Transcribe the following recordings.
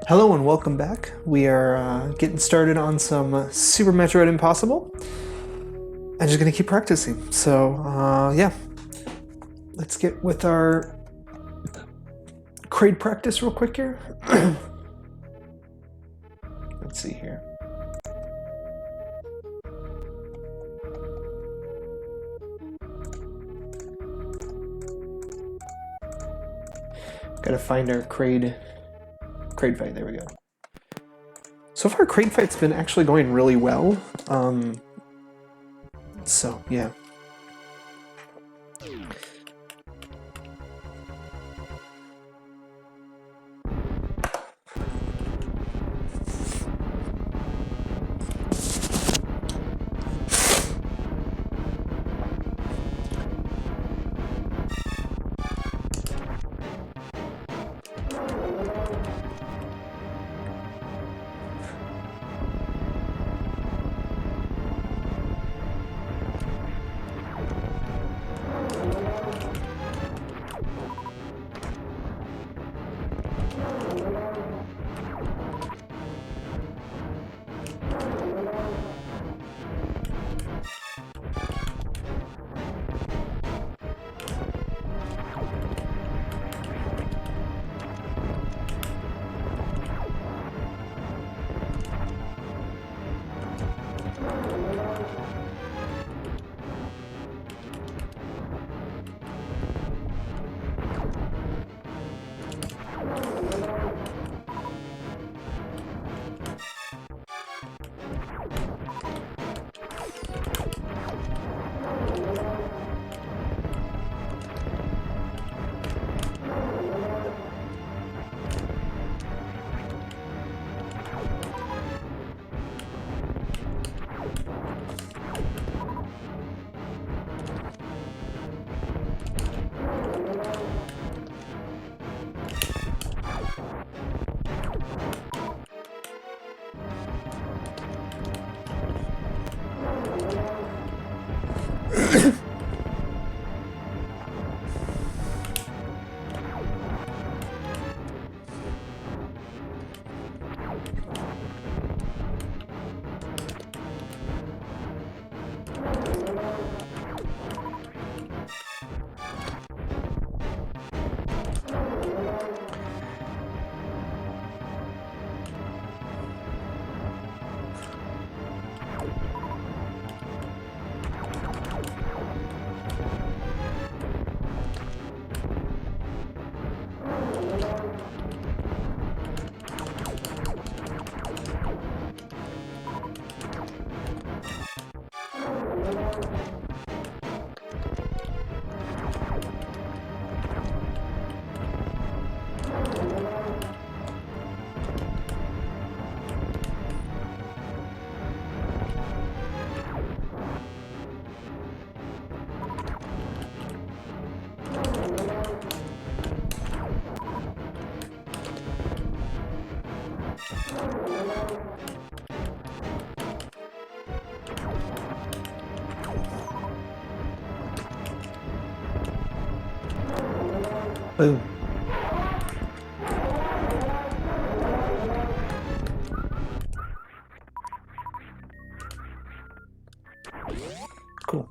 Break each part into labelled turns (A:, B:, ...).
A: Hello and welcome back. We are getting started on some Super Metroid Impossible. I'm just gonna keep practicing. Yeah, let's get with our Kraid practice real quick here. Let's see here. Gotta find our Kraid fight. There we go. So far, Kraid fight's been actually going really well. So yeah. Boom. Cool.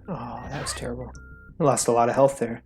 A: Oh, that was terrible. I lost a lot of health there.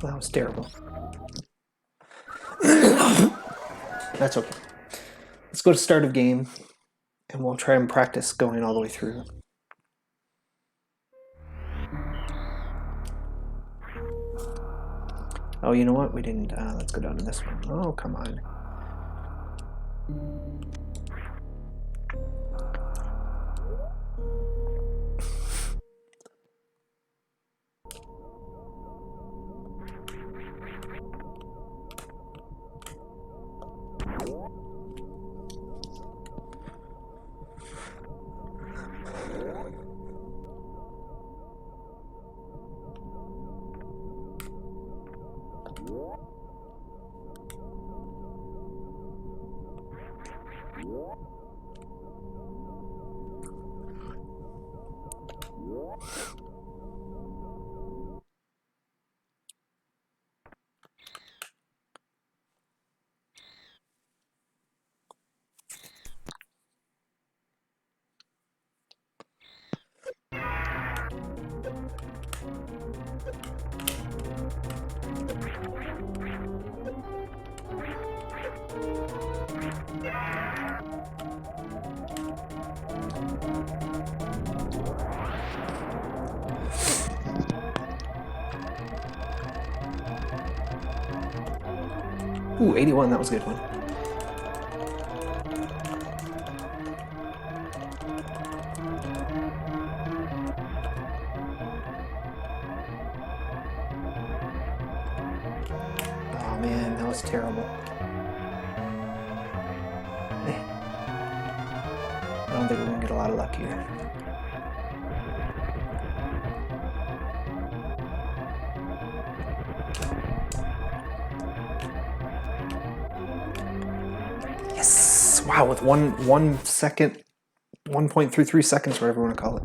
A: That was terrible. That's okay. Let's go to start of game, and we'll try and practice going all the way through. Oh, you know what? We didn't. Let's go down to this one. Oh, come on. Ooh, 81, that was a good one. Oh man, that was terrible. I don't think we're gonna get a lot of luck here. Yes! Wow, with 1 second, 1.33 seconds, whatever you want to call it.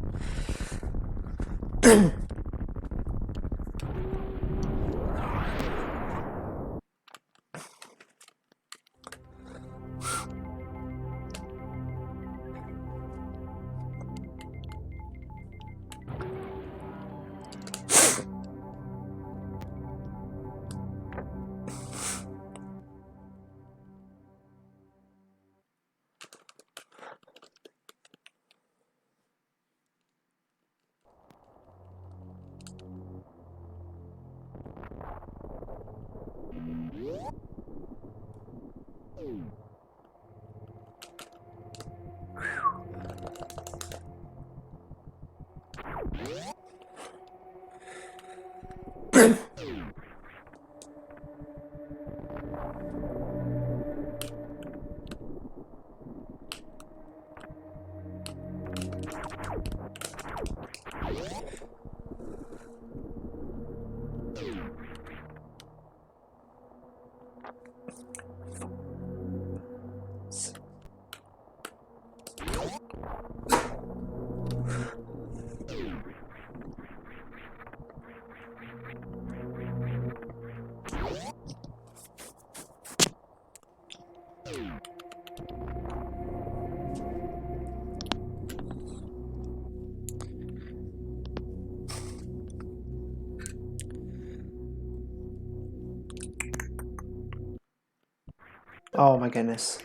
A: Oh my goodness.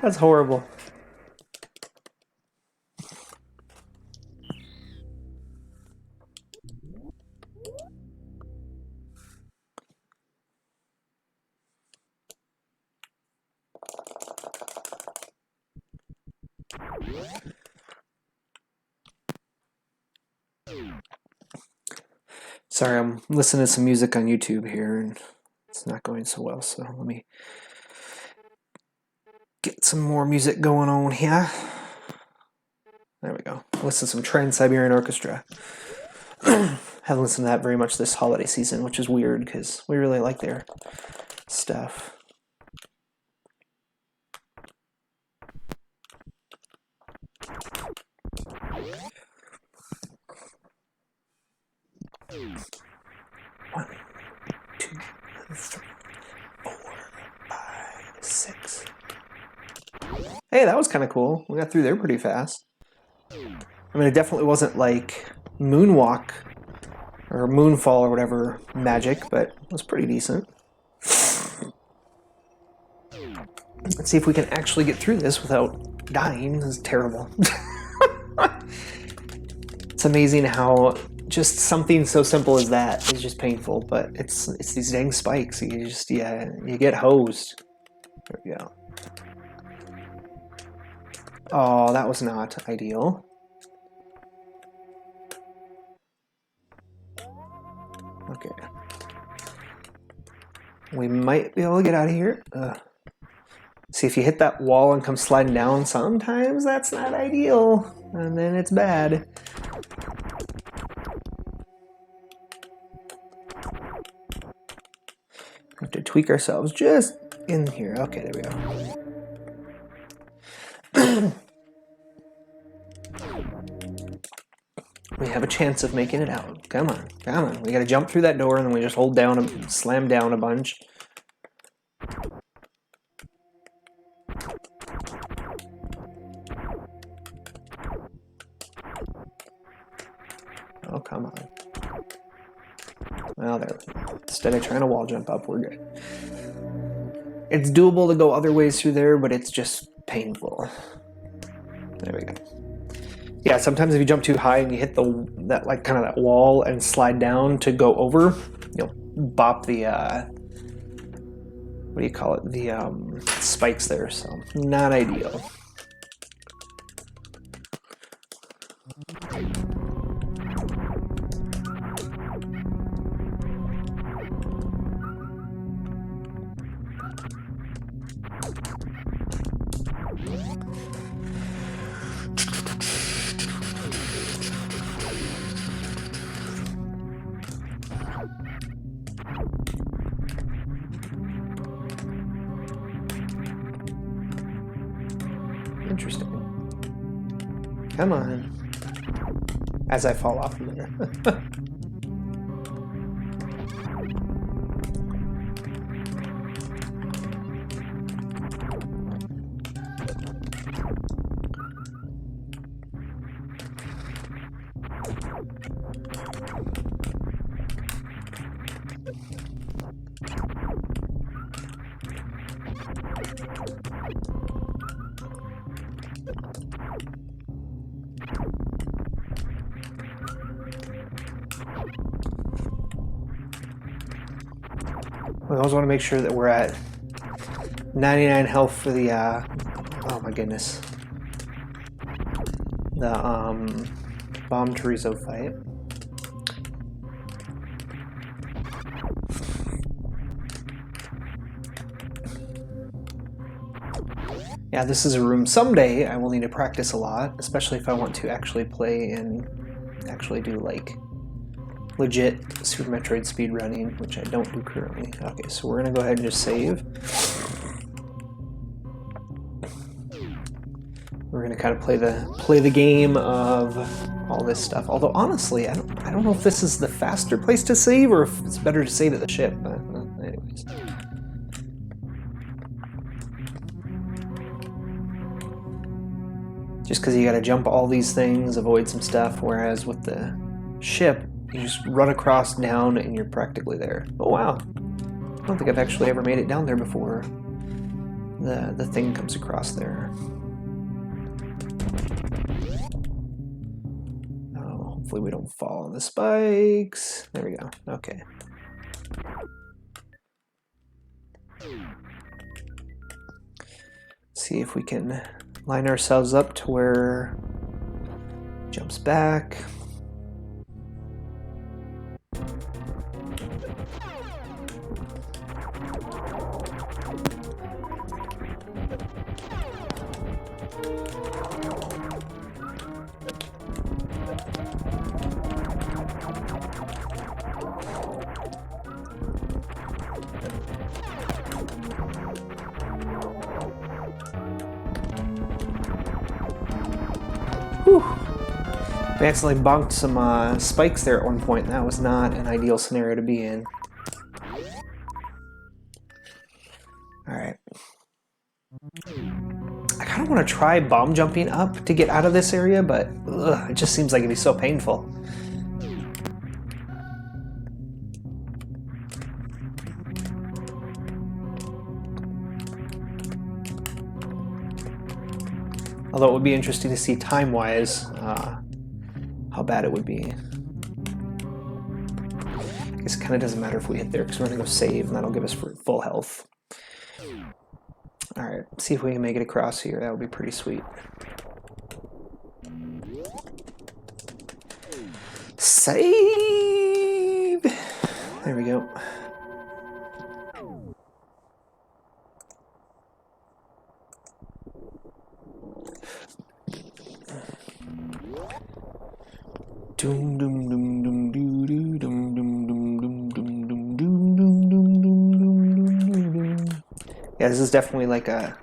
A: That's horrible. Sorry, I'm listening to some music on YouTube here and it's not going so well, so let me get some more music going on here. There we go. Listen to some Trans-Siberian Orchestra. Haven't listened to that very much this holiday season, which is weird because we really like their stuff. One, two, three, 4, 5, 6. Hey, that was kind of cool. We got through there pretty fast. I mean, it definitely wasn't like Moonwalk or Moonfall or whatever magic, but it was pretty decent. Let's see if we can actually get through this without dying. This is terrible. It's amazing how just something so simple as that is just painful, but it's these dang spikes. You just, yeah, you get hosed. There we go. Oh, that was not ideal. Okay. We might be able to get out of here. See, if you hit that wall and come sliding down, sometimes that's not ideal. And then it's bad. We have to tweak ourselves just in here. Okay, there we go. We have a chance of making it out. Come on, come on. We gotta jump through that door and then we just hold down and slam down a bunch. Oh, come on. Well, there. Instead of trying to wall jump up, we're good. It's doable to go other ways through there, but it's just painful. There we go. Yeah, sometimes if you jump too high and you hit that wall and slide down to go over, you'll bop the what do you call it? The spikes there, so not ideal. Interesting. Come on. As I fall off from there. We always want to make sure that we're at 99 health for the, oh my goodness. The, Bomb Chorizo fight. Yeah, this is a room someday I will need to practice a lot, especially if I want to actually play and actually do, like, legit Super Metroid speedrunning, which I don't do currently. Okay, so we're gonna go ahead and just save. We're gonna kind of play the game of all this stuff. Although honestly, I don't know if this is the faster place to save or if it's better to save at the ship. But anyways. Just because you got to jump all these things, avoid some stuff, whereas with the ship, You just run across down and you're practically there. Oh wow. I don't think I've actually ever made it down there before. The thing comes across there. Oh, hopefully we don't fall on the spikes. There we go. Okay. See if we can line ourselves up to where it jumps back. Whew. We accidentally bonked some spikes there at one point, and that was not an ideal scenario to be in. Alright. I kind of want to try bomb jumping up to get out of this area, but it just seems like it'd be so painful. Although it would be interesting to see time-wise how bad it would be. I guess it kind of doesn't matter if we hit there because we're going to go save and that'll give us full health. Alright, see if we can make it across here. That would be pretty sweet. Save! There we go. Doom doom doom doom doo doo doom doom doom doom doom doom doom doom doom doom doom doom. Yeah, this is definitely like a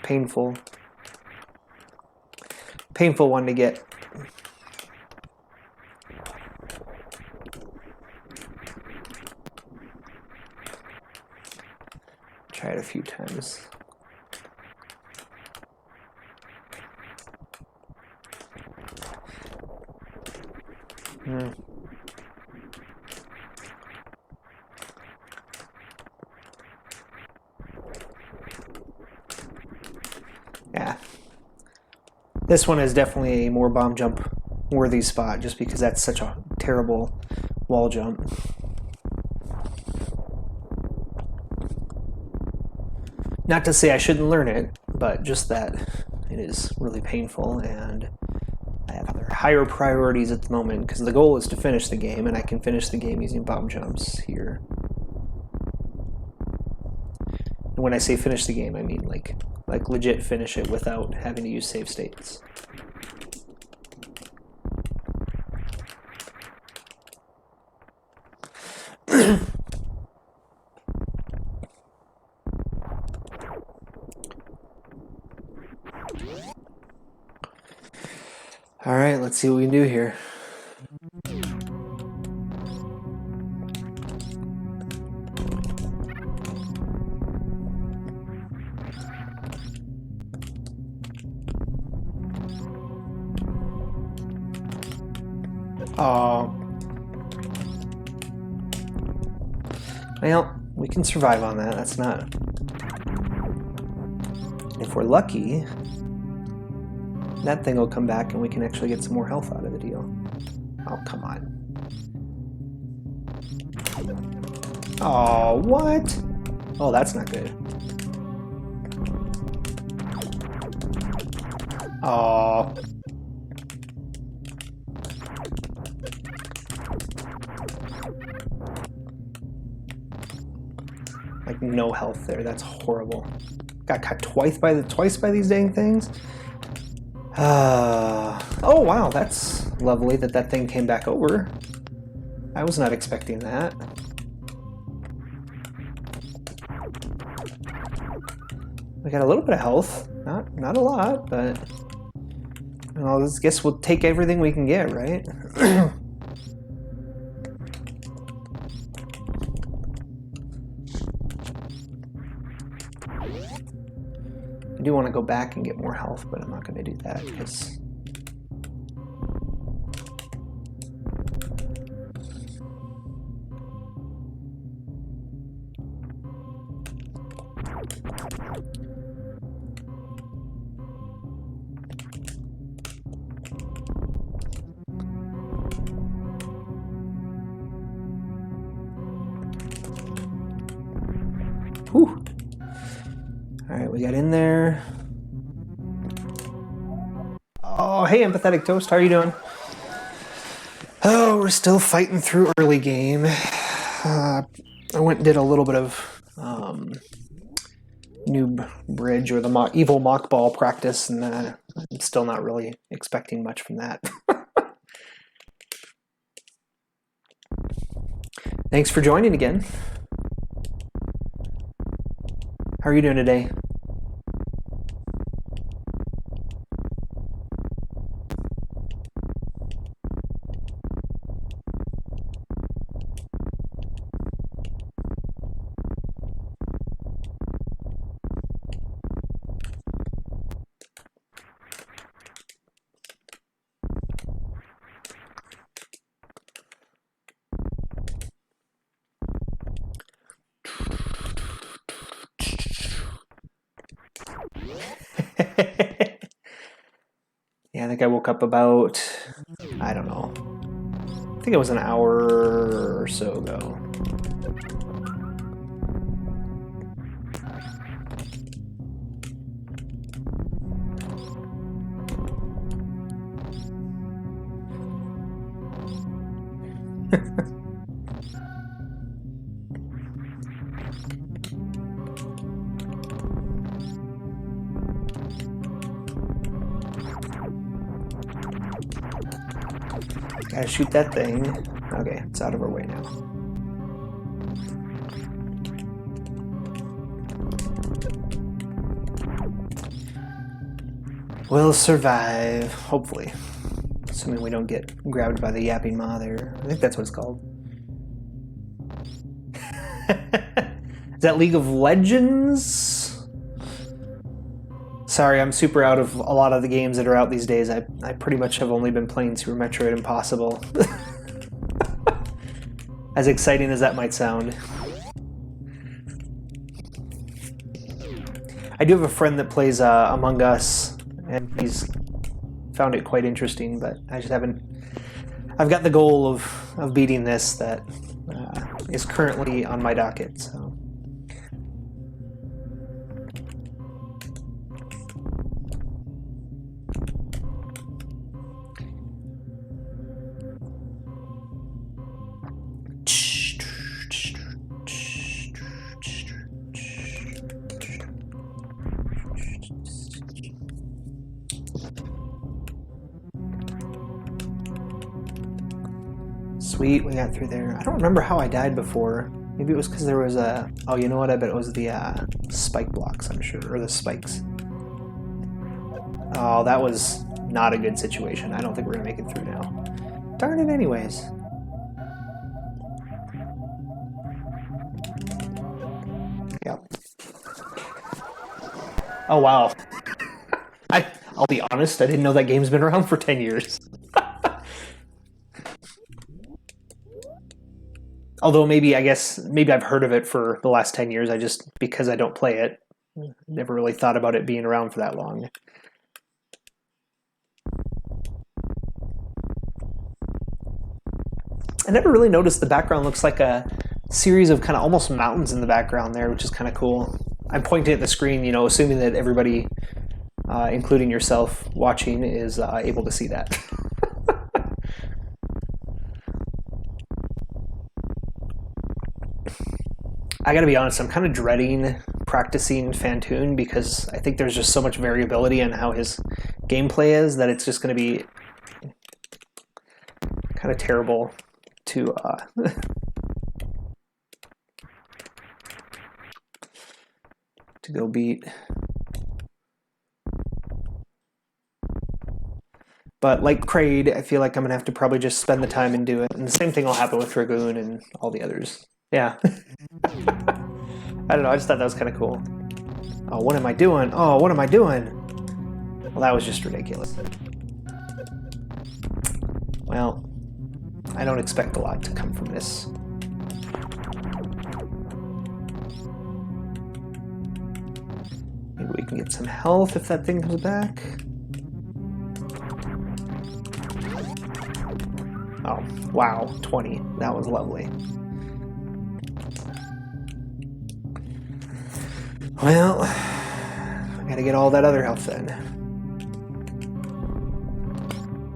A: painful one to get. Try it a few times. Yeah. This one is definitely a more bomb jump worthy spot just because that's such a terrible wall jump. Not to say I shouldn't learn it, but just that it is really painful and I have other higher priorities at the moment because the goal is to finish the game and I can finish the game using bomb jumps here. And when I say finish the game, I mean like legit finish it without having to use save states. All right, let's see what we can do here. Oh. Well, we can survive on that. That's not... If we're lucky, that thing will come back and we can actually get some more health out of the deal. Oh, come on. Oh, what? Oh, that's not good. Oh. Like no health there. That's horrible. Got cut twice by these dang things. Oh wow, that's lovely that thing came back over. I was not expecting that. We got a little bit of health, not a lot, but I guess we'll take everything we can get, right? I do want to go back and get more health, but I'm not going to do that because we got in there. Oh, hey, Empathetic Toast, how are you doing? Oh, we're still fighting through early game. I went and did a little bit of noob bridge or the evil mock ball practice, and I'm still not really expecting much from that. Thanks for joining again. How are you doing today? Yeah, I think I woke up about, I don't know, I think it was an hour or so ago. Gotta shoot that thing. Okay, it's out of our way now. We'll survive, hopefully. Assuming we don't get grabbed by the yapping maw there. I think that's what it's called. Is that League of Legends? Sorry, I'm super out of a lot of the games that are out these days. I pretty much have only been playing Super Metroid Impossible. As exciting as that might sound. I do have a friend that plays Among Us, and he's found it quite interesting, but I just haven't... I've got the goal of beating this that is currently on my docket, so... Sweet, we got through there. I don't remember how I died before. Maybe it was because there was a... Oh, you know what? I bet it was the spike blocks, I'm sure. Or the spikes. Oh, that was not a good situation. I don't think we're going to make it through now. Darn it anyways. Yep. Oh, wow. I'll be honest, I didn't know that game's been around for 10 years. Although maybe I've heard of it for the last 10 years. Because I don't play it, never really thought about it being around for that long. I never really noticed the background looks like a series of kind of almost mountains in the background there, which is kind of cool. I'm pointing at the screen, assuming that everybody, including yourself watching, is able to see that. I gotta be honest, I'm kind of dreading practicing Phantoon because I think there's just so much variability in how his gameplay is that it's just going to be kind of terrible to to go beat. But like Kraid, I feel like I'm going to have to probably just spend the time and do it. And the same thing will happen with Dragoon and all the others. Yeah. I don't know, I just thought that was kind of cool. Oh, what am I doing? Oh, what am I doing? Well, that was just ridiculous. Well, I don't expect a lot to come from this. Maybe we can get some health if that thing comes back. Oh, wow, 20. That was lovely. Well, I gotta get all that other health then.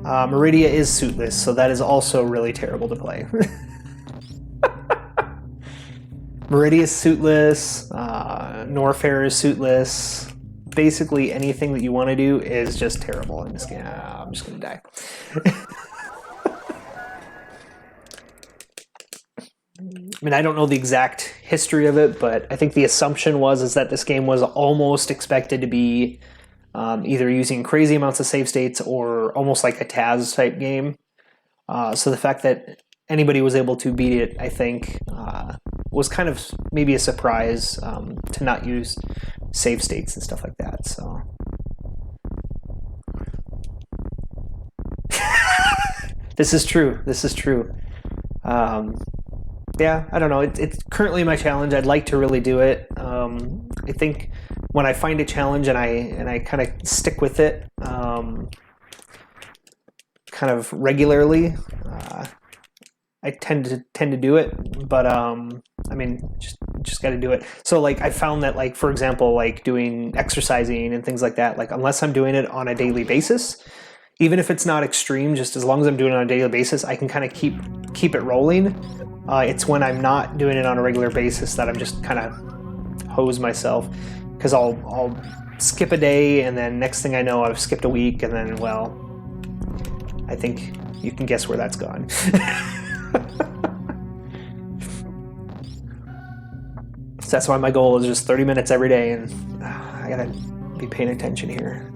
A: Meridia is suitless, so that is also really terrible to play. Meridia is suitless, Norfair is suitless. Basically anything that you want to do is just terrible in this game. I'm just gonna die. I mean, I don't know the exact history of it, but I think the assumption is that this game was almost expected to be either using crazy amounts of save states or almost like a Taz type game. So the fact that anybody was able to beat it, I think, was kind of maybe a surprise to not use save states and stuff like that. So. This is true. This is true. Yeah, I don't know. It's currently my challenge. I'd like to really do it. I think when I find a challenge and I kind of stick with it, kind of regularly, I tend to do it. But I mean, just got to do it. So like I found that like for example, like doing exercising and things like that. Like unless I'm doing it on a daily basis. Even if it's not extreme, just as long as I'm doing it on a daily basis, I can kind of keep it rolling. It's when I'm not doing it on a regular basis that I'm just kind of hose myself, because I'll skip a day and then next thing I know I've skipped a week and then, well, I think you can guess where that's gone. So that's why my goal is just 30 minutes every day, and I gotta be paying attention here.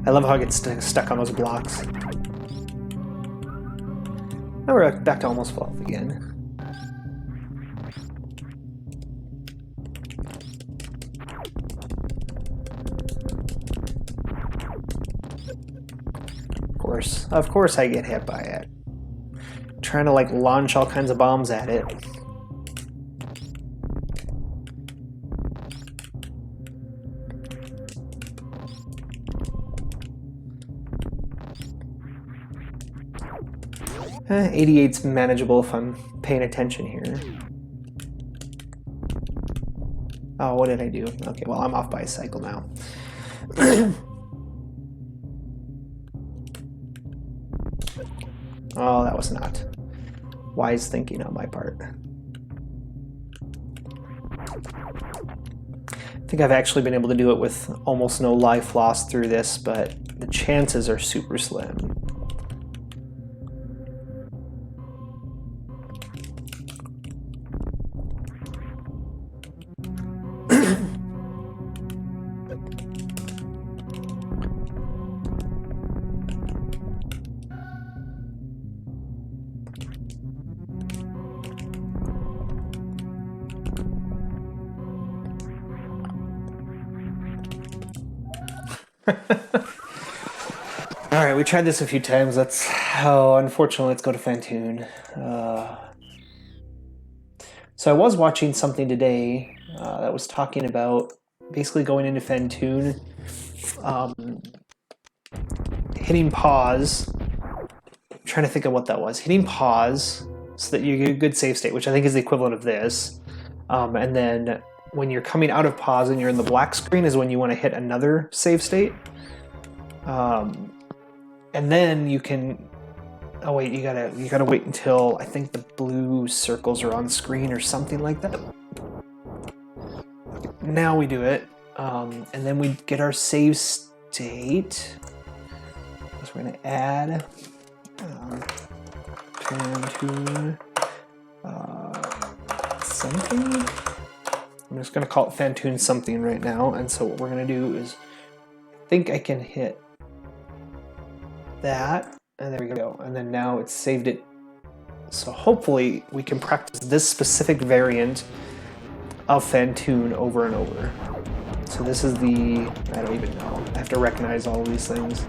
A: I love how I get stuck on those blocks. Now we're back to almost full health again. Of course I get hit by it. Trying to like launch all kinds of bombs at it. 88's manageable if I'm paying attention here. Oh, what did I do? Okay, well, I'm off by a cycle now. Oh, that was not wise thinking on my part. I think I've actually been able to do it with almost no life loss through this, but the chances are super slim. Alright, we tried this a few times. Unfortunately, let's go to Fantoon. So I was watching something today that was talking about basically going into Fantoon, hitting pause. I'm trying to think of what that was. Hitting pause so that you get a good save state, which I think is the equivalent of this. And then when you're coming out of pause and you're in the black screen is when you want to hit another save state. And then you can, oh wait, you gotta wait until I think the blue circles are on screen or something like that. Now we do it, and then we get our save state. So we're gonna add Fantoon something. I'm just gonna call it Fantoon something right now, and so what we're gonna do is, I think I can hit that, and there we go, and then now it's saved it. So hopefully we can practice this specific variant of Fantoon over and over. So this is the, I don't even know, I have to recognize all these things.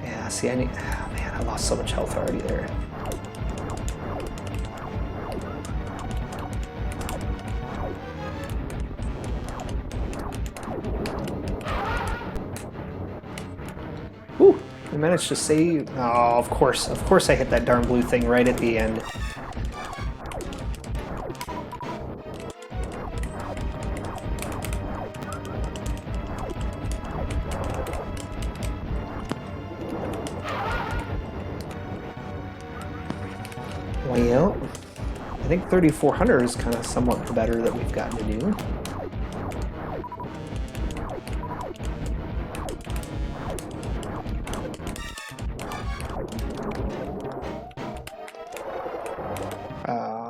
A: Yeah, see, I need, oh man, I lost so much health already there. Ooh, we managed to save. Oh, of course I hit that darn blue thing right at the end. Well, I think 3400 is kind of somewhat the better that we've gotten to do.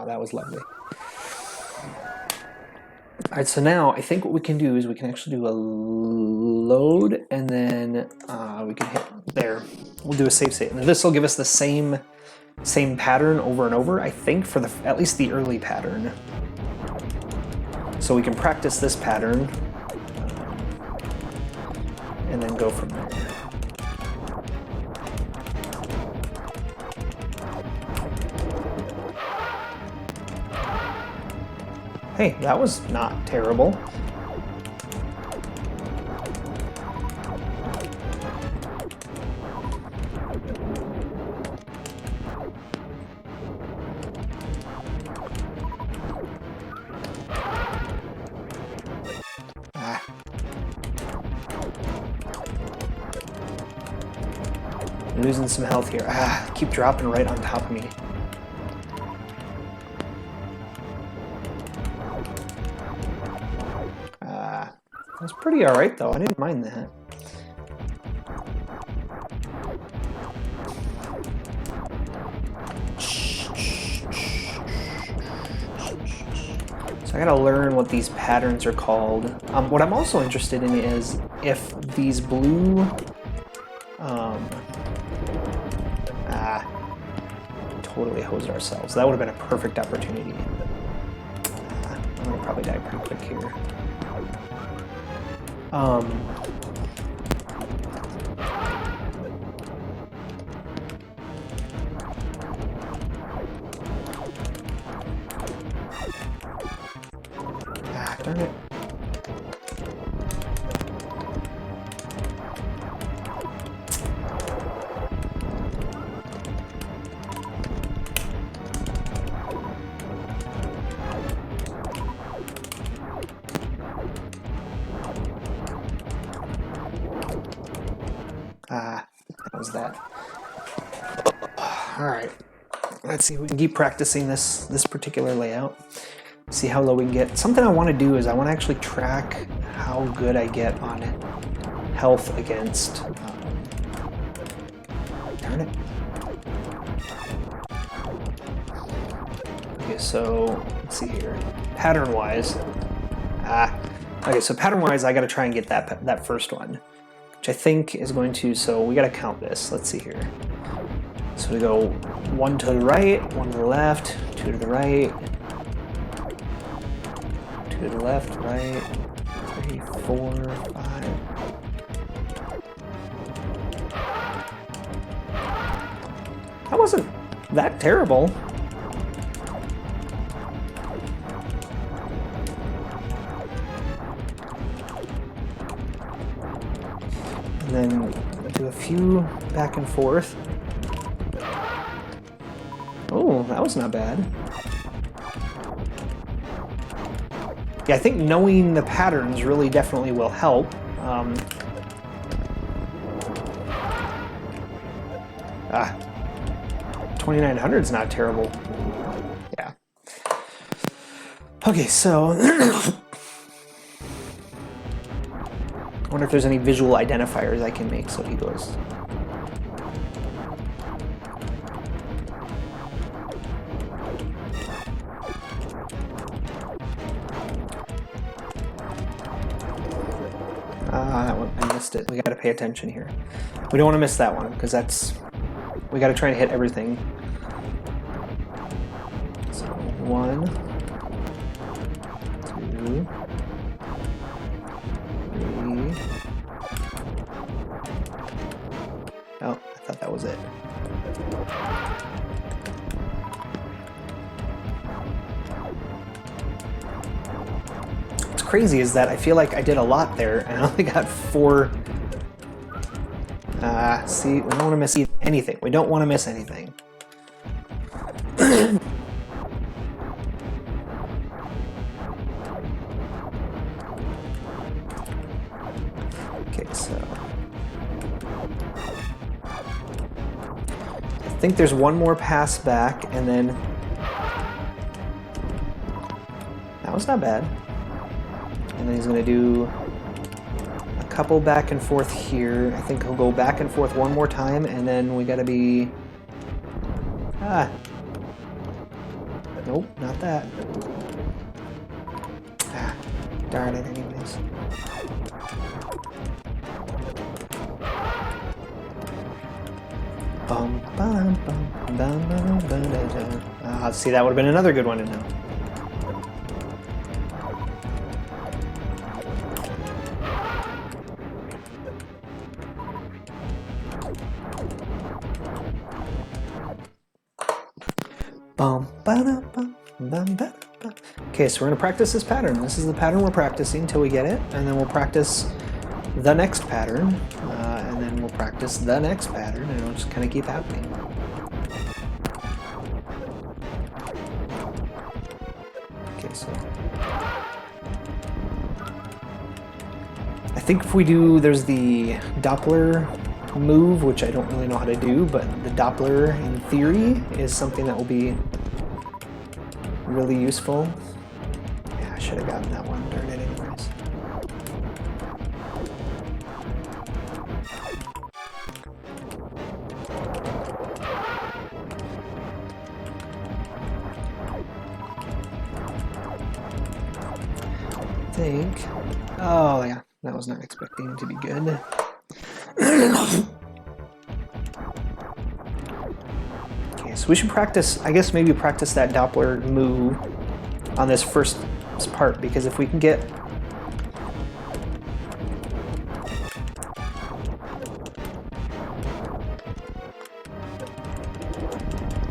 A: That was lovely. All right, so now I think what we can do is we can actually do a load, and then we can hit there. We'll do a save state, and this will give us the same pattern over and over, I think, for at least the early pattern. So we can practice this pattern and then go from there. Hey, that was not terrible. I'm losing some health here. Keep dropping right on top of me. That was pretty alright though, I didn't mind that. So I gotta learn what these patterns are called. What I'm also interested in is if these blue... totally hosed ourselves. That would have been a perfect opportunity. I'm gonna probably die pretty quick here. Darn it. That was that. All right, let's see if we can keep practicing this particular layout. See how low we can get. Something I want to do is I want to actually track how good I get on health against... darn it. Okay, so let's see here. Pattern-wise... okay, so pattern-wise, I got to try and get that first one, which I think is going to... So we got to count this. Let's see here. So we go 1 to the right, 1 to the left, 2 to the right, 2 to the left, right, 3, 4, 5. That wasn't that terrible. And then do a few back and forth. Oh, that was not bad. Yeah, I think knowing the patterns really definitely will help. 2900 is not terrible. Yeah. Okay, so I wonder if there's any visual identifiers I can make so he goes. That one, I missed it. We got to pay attention here. We don't want to miss that one because we got to try and hit everything. So 1, 2, 3. Oh, I thought that was it. What's crazy is that I feel like I did a lot there and I only got 4 See, we don't want to miss anything. We don't want to miss anything. Okay, so I think there's one more pass back, and then that was not bad. And then he's gonna do a couple back and forth here. I think he'll go back and forth one more time, and then we gotta be... Nope, not that. Darn it anyways. See, that would have been another good one to know. Okay, so we're going to practice this pattern. This is the pattern we're practicing until we get it, and then we'll practice the next pattern, and then we'll practice the next pattern, and it'll just kind of keep happening. Okay, so I think if we do, there's the Doppler move, which I don't really know how to do, but the Doppler in theory is something that will be really useful. Yeah, I should have gotten that one, darn it anyways. I think, oh yeah, that was not expecting to be good. Okay, so we should practice, I guess maybe practice that Doppler move on this first part, because if we can get...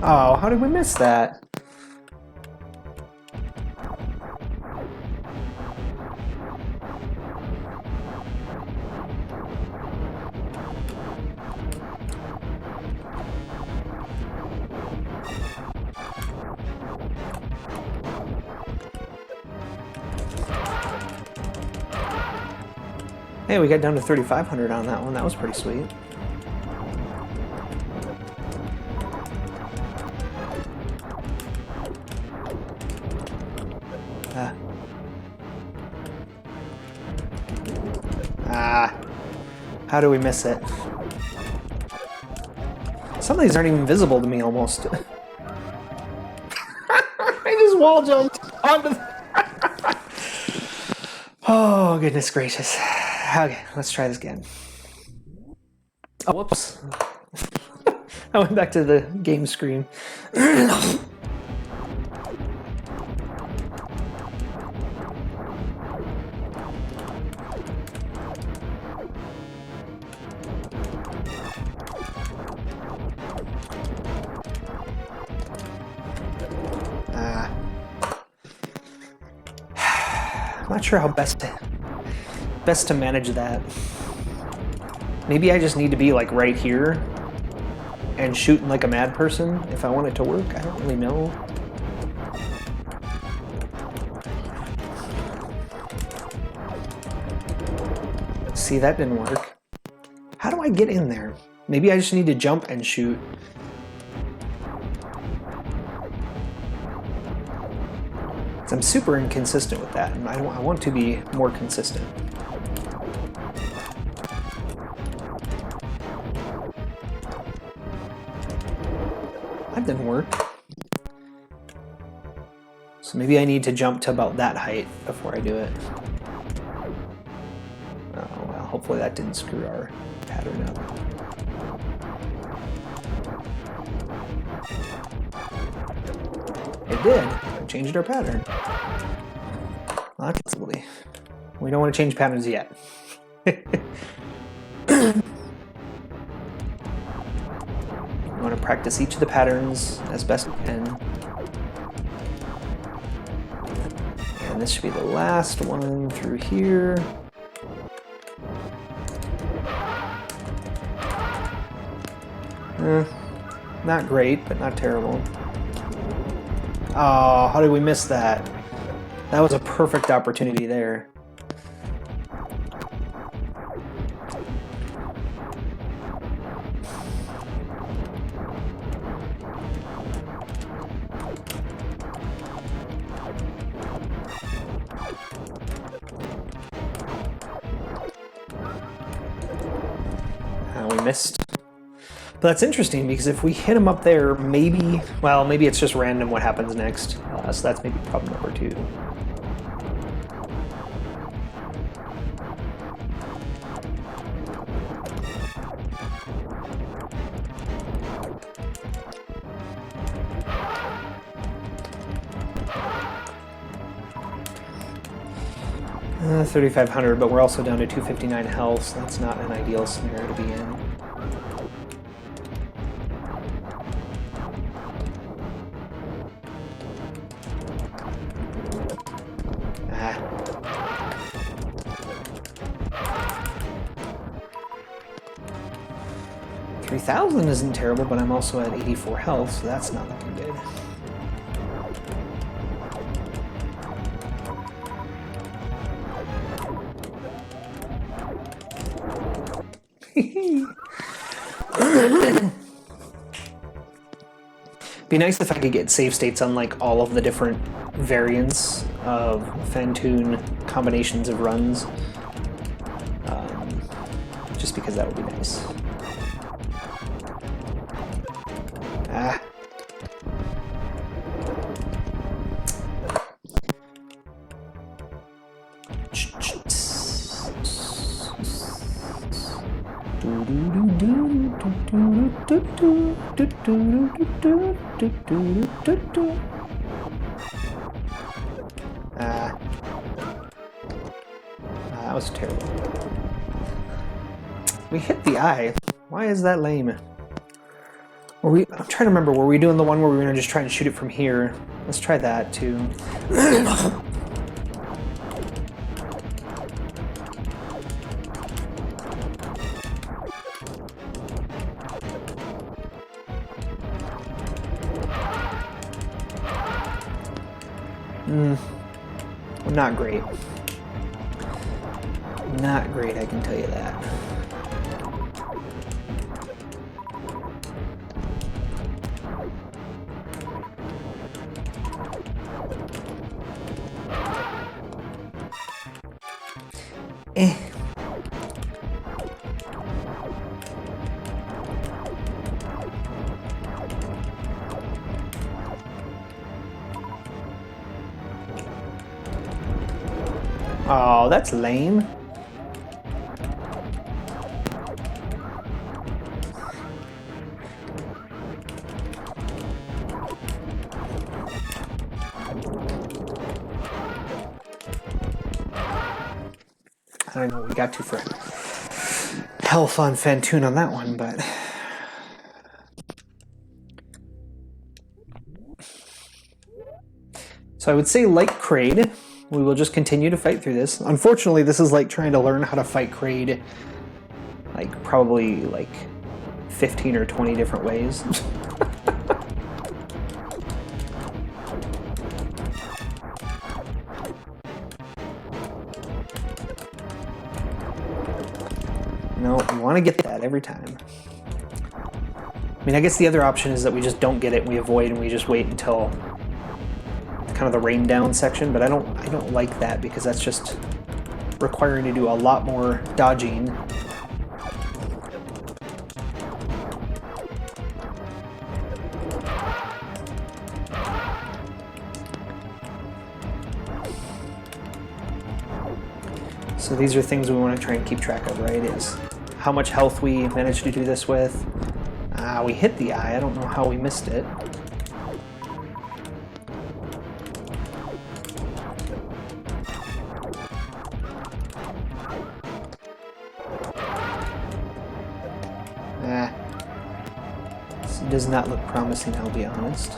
A: Oh, how did we miss that? Hey, we got down to 3,500 on that one. That was pretty sweet. How do we miss it? Some of these aren't even visible to me almost. I just wall jumped onto the... Oh, goodness gracious. Okay, let's try this again. Oh, whoops. I went back to the game screen. I'm not sure how best to manage that. Maybe I just need to be like right here and shooting like a mad person if I want it to work. I don't really know. See, that didn't work. How do I get in there? Maybe I just need to jump and shoot. I'm super inconsistent with that, and I want to be more consistent. That didn't work. So maybe I need to jump to about that height before I do it. Oh well, hopefully that didn't screw our pattern up. It did. It changed our pattern. Well, that's possibly. We don't want to change patterns yet. We want to practice each of the patterns as best we can. And this should be the last one through here. Not great, but not terrible. Oh, how did we miss that? That was a perfect opportunity there. We missed. But that's interesting because if we hit him up there, maybe, well, maybe it's just random what happens next. So that's maybe problem number 2. Uh, 3,500, but we're also down to 259 health, so that's not an ideal scenario to be in. Ah. 3,000 isn't terrible, but I'm also at 84 health, so that's not looking good. Be nice if I could get save states on like all of the different variants of Fantoon combinations of runs. Just because that would be nice. Ah. That was terrible. We hit the eye. Why is that lame? I'm trying to remember, were we doing the one where we were going to just try and shoot it from here? Let's try that too. Not great. Not great, I can tell you that. Oh, that's lame. I don't know what we got to for health on Fantoon on that one, but... So I would say, like Kraid, we will just continue to fight through this. Unfortunately, this is like trying to learn how to fight Kraid, like probably like 15 or 20 different ways. No, you want to get that every time. I mean, I guess the other option is that we just don't get it and we avoid and we just wait until kind of the rain down section, but I don't like that because that's just requiring to do a lot more dodging. So these are things we want to try and keep track of, right? Is how much health we managed to do this with. We hit the eye. I don't know how we missed it. This does not look promising, I'll be honest.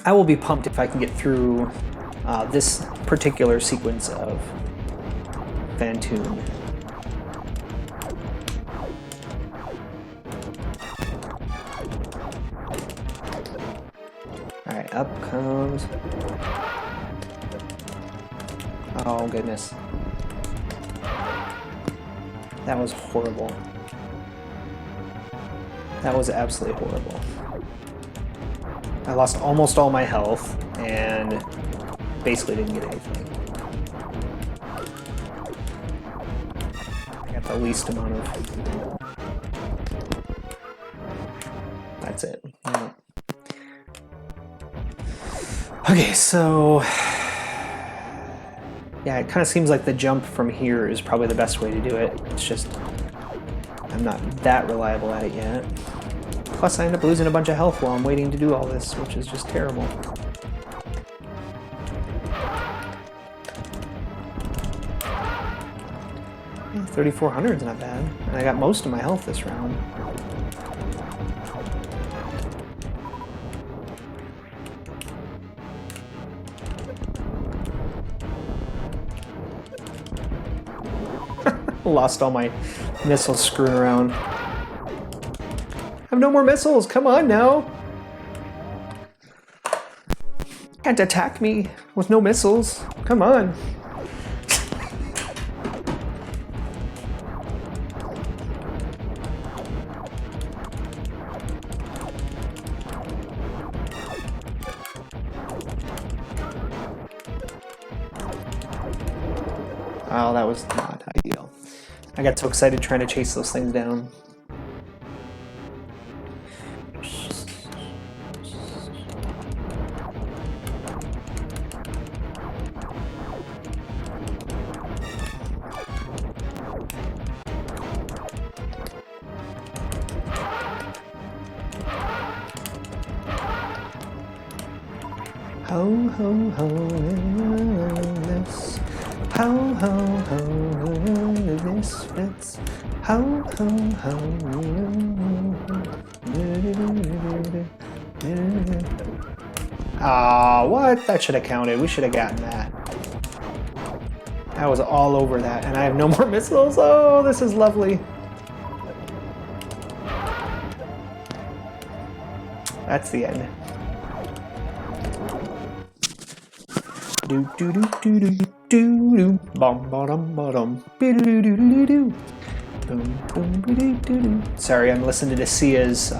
A: I will be pumped if I can get through this particular sequence of Phantoon. Alright, up comes... Oh goodness. That was horrible. That was absolutely horrible. I lost almost all my health and basically didn't get anything. I got the least amount of... That's it. Yeah. Okay, so... Yeah, it kind of seems like the jump from here is probably the best way to do it. It's just... I'm not that reliable at it yet. Plus, I end up losing a bunch of health while I'm waiting to do all this, which is just terrible. Yeah, 3,400 is not bad. And I got most of my health this round. Lost all my missiles screwing around. I have no more missiles, come on now! Can't attack me with no missiles, come on! Oh, that was not ideal. I got so excited trying to chase those things down. Ho ho ho, this. Ho ho ho, this fits. Ho ho ho. Ah, what? That should have counted. We should have gotten that. I was all over that, and I have no more missiles. Oh, this is lovely. That's the end. Do do do do do do do bum bum bum do do do do do boom boom do do do. Sorry, I'm listening to Sia's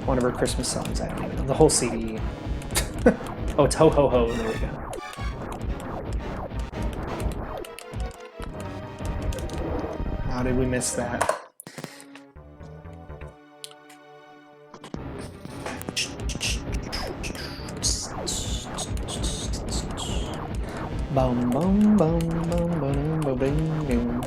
A: one of her Christmas songs. I don't even know the whole CD. Oh, it's Ho Ho Ho. There we go. How did we miss that? Bum bum bum bum bum bum bum bum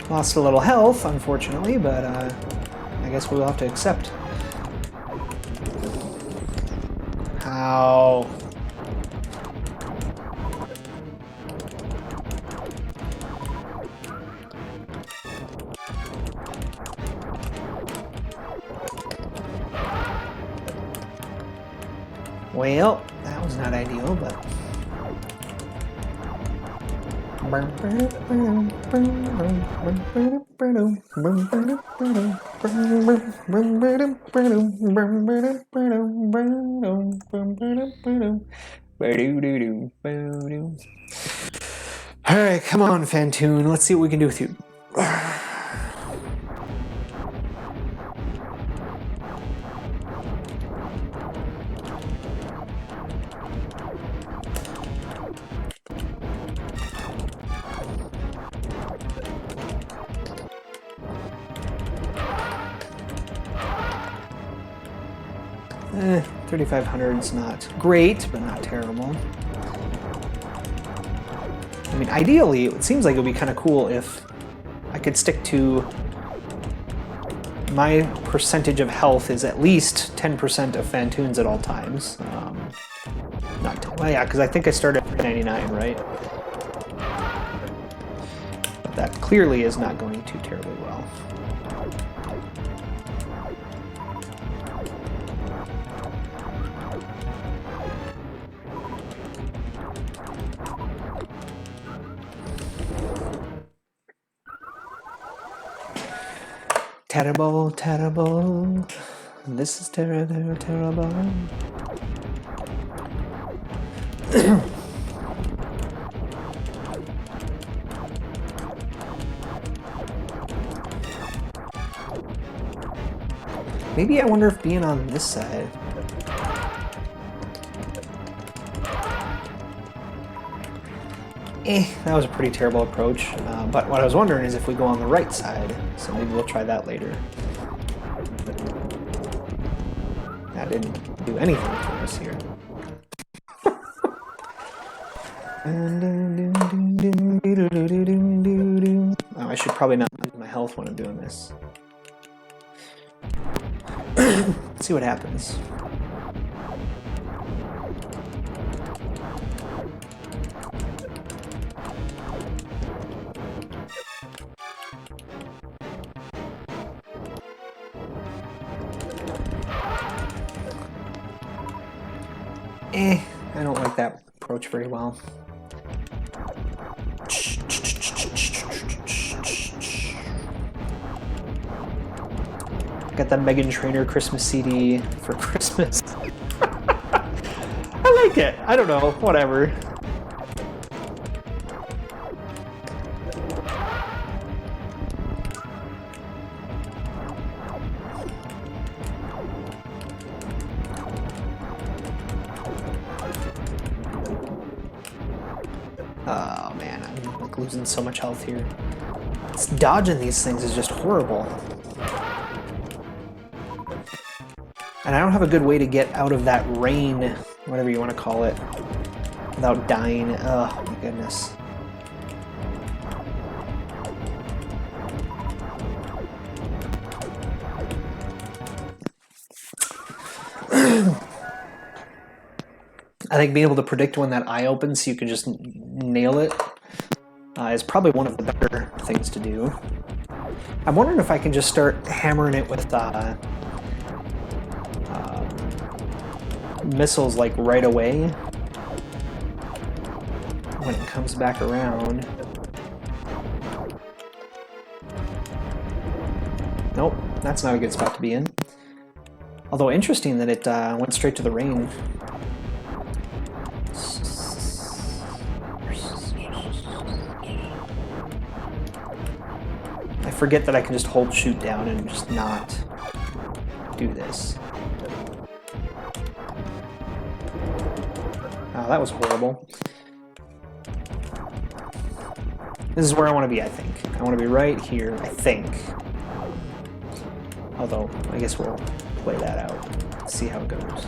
A: Lost a little health, unfortunately, but I guess we'll have to accept. How? Well, that was not ideal, but... Alright, come on, Phantoon. Let's see what we can do with you. 3,500 is not great, but not terrible. I mean, ideally, it seems like it would be kind of cool if I could stick to my percentage of health is at least 10% of Phantoons at all times. Not 10, well, yeah, because I think I started at 99, right? That clearly is not going too terribly well. Terrible, terrible. This is terrible, terrible. Maybe I wonder if being on this side. That was a pretty terrible approach. But what I was wondering is if we go on the right side. So maybe we'll try that later. That didn't do anything for us here. Oh, I should probably not lose my health when I'm doing this. Let's see what happens. I don't like that approach very well. Got that Megan Trainor Christmas CD for Christmas. I like it. I don't know. Whatever. Oh man, I'm like losing so much health here. Dodging these things is just horrible. And I don't have a good way to get out of that rain, whatever you want to call it, without dying. Oh my goodness. I think being able to predict when that eye opens so you can just nail it is probably one of the better things to do. I'm wondering if I can just start hammering it with missiles like right away when it comes back around. Nope, that's not a good spot to be in. Although interesting that it went straight to the rain. I forget that I can just hold shoot down and just not do this. Oh, that was horrible. This is where I want to be, I think. I want to be right here, I think. Although, I guess we'll play that out. See how it goes.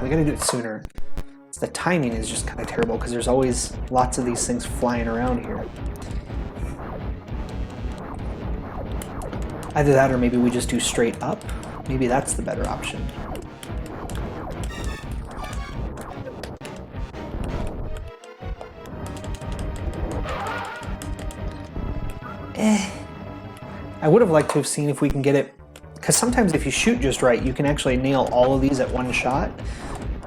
A: We gotta do it sooner. The timing is just kind of terrible because there's always lots of these things flying around here. Either that or maybe we just do straight up. Maybe that's the better option. I would have liked to have seen if we can get it, because sometimes if you shoot just right, you can actually nail all of these at one shot.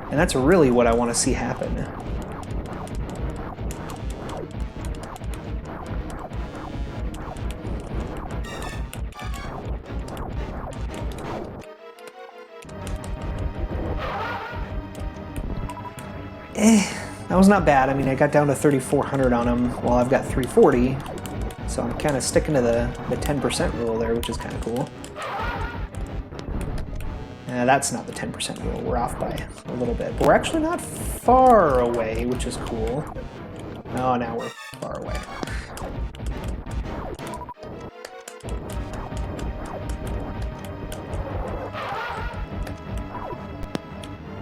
A: And that's really what I want to see happen. That was not bad. I mean, I got down to 3,400 on him while I've got 340. So I'm kind of sticking to the 10% rule there, which is kind of cool. That's not the 10% rule. We're off by a little bit. But we're actually not far away, which is cool. Oh, now we're far away.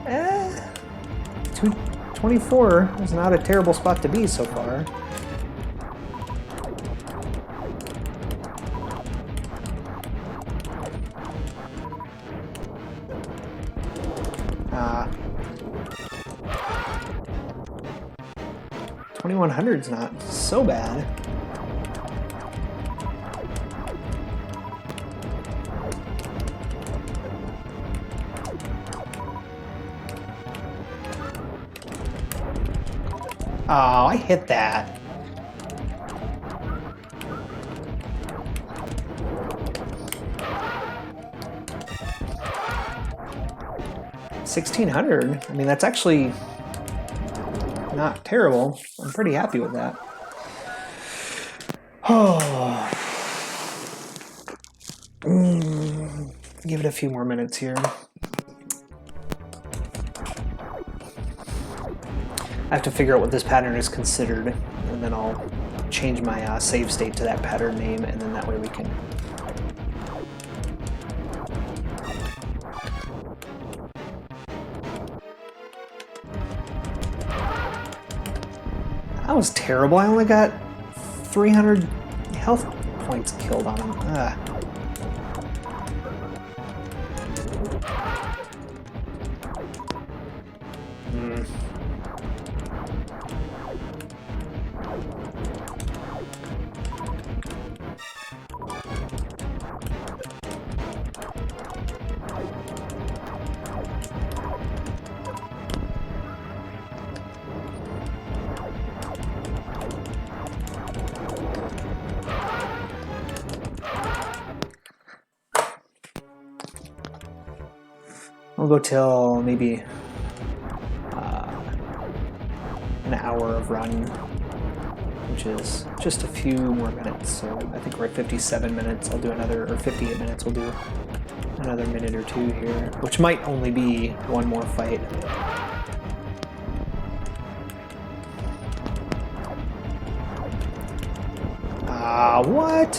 A: Eh, 224 is not a terrible spot to be so far. 2100 is not so bad. Oh, I hit that. $1,600. I mean, that's actually not terrible. I'm pretty happy with that. Oh. Give it a few more minutes here. I have to figure out what this pattern is considered, and then I'll change my save state to that pattern name, and then that way we can... That was terrible. I only got 300 health points killed on him. Ugh. We'll go till maybe an hour of run, which is just a few more minutes. So I think we're at 57 minutes. I'll do another, or 58 minutes. We'll do another minute or two here, which might only be one more fight. What?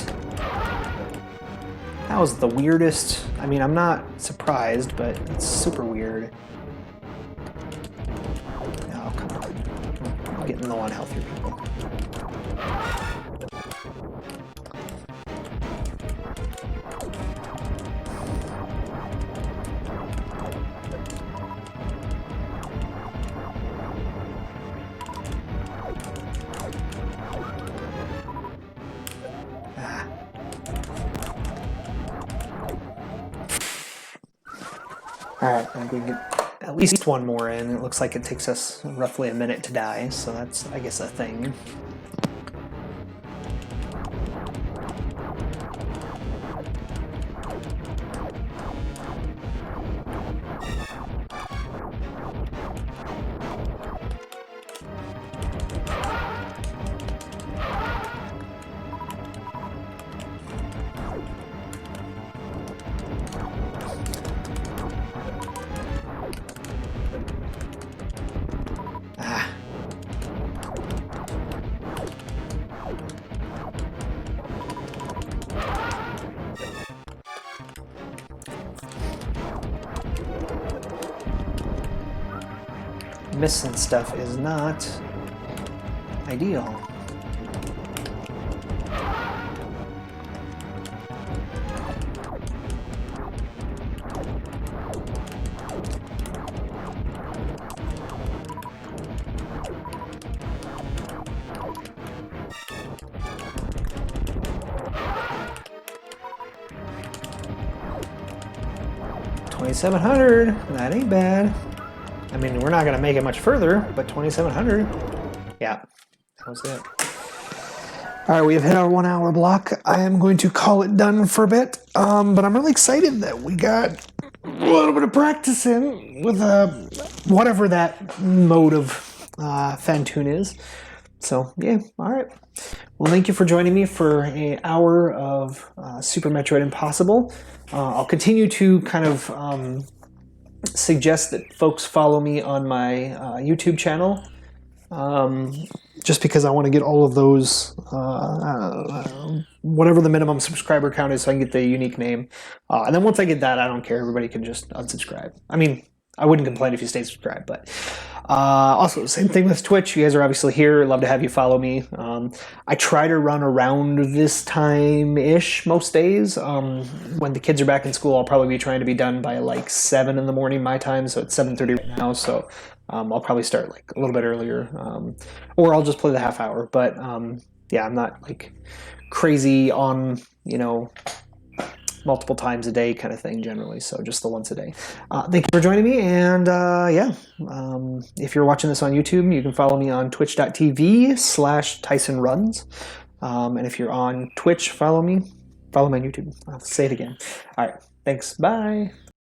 A: That was the weirdest. I mean, I'm not surprised, but it's super weird. Oh, come on. I'm getting low on health here, people. Alright, I think we can get at least one more in. It looks like it takes us roughly a minute to die, so that's, I guess, a thing. Missing stuff is not ideal. $2,700, that ain't bad. I mean, we're not going to make it much further, but 2,700. Yeah, that was it. All right, we have hit our 1 hour block. I am going to call it done for a bit, but I'm really excited that we got a little bit of practice in with whatever that mode of Fantoon is. So, yeah, all right. Well, thank you for joining me for an hour of Super Metroid Impossible. I'll continue to kind of suggest that folks follow me on my YouTube channel, just because I want to get all of those, whatever the minimum subscriber count is, so I can get the unique name. And then once I get that, I don't care. Everybody can just unsubscribe. I mean, I wouldn't complain if you stayed subscribed, but also same thing with Twitch. You guys are obviously here. Love to have you follow me. I try to run around this time-ish most days. When the kids are back in school, I'll probably be trying to be done by like 7 in the morning my time, so it's 7:30 right now. So I'll probably start like a little bit earlier, or I'll just play the half hour. But yeah, I'm not like crazy on, multiple times a day kind of thing generally. So just the once a day. Thank you for joining me. And yeah, if you're watching this on YouTube, you can follow me on twitch.tv/Tyson Runs. And if you're on Twitch, follow me. Follow me on YouTube. I'll say it again. All right. Thanks. Bye.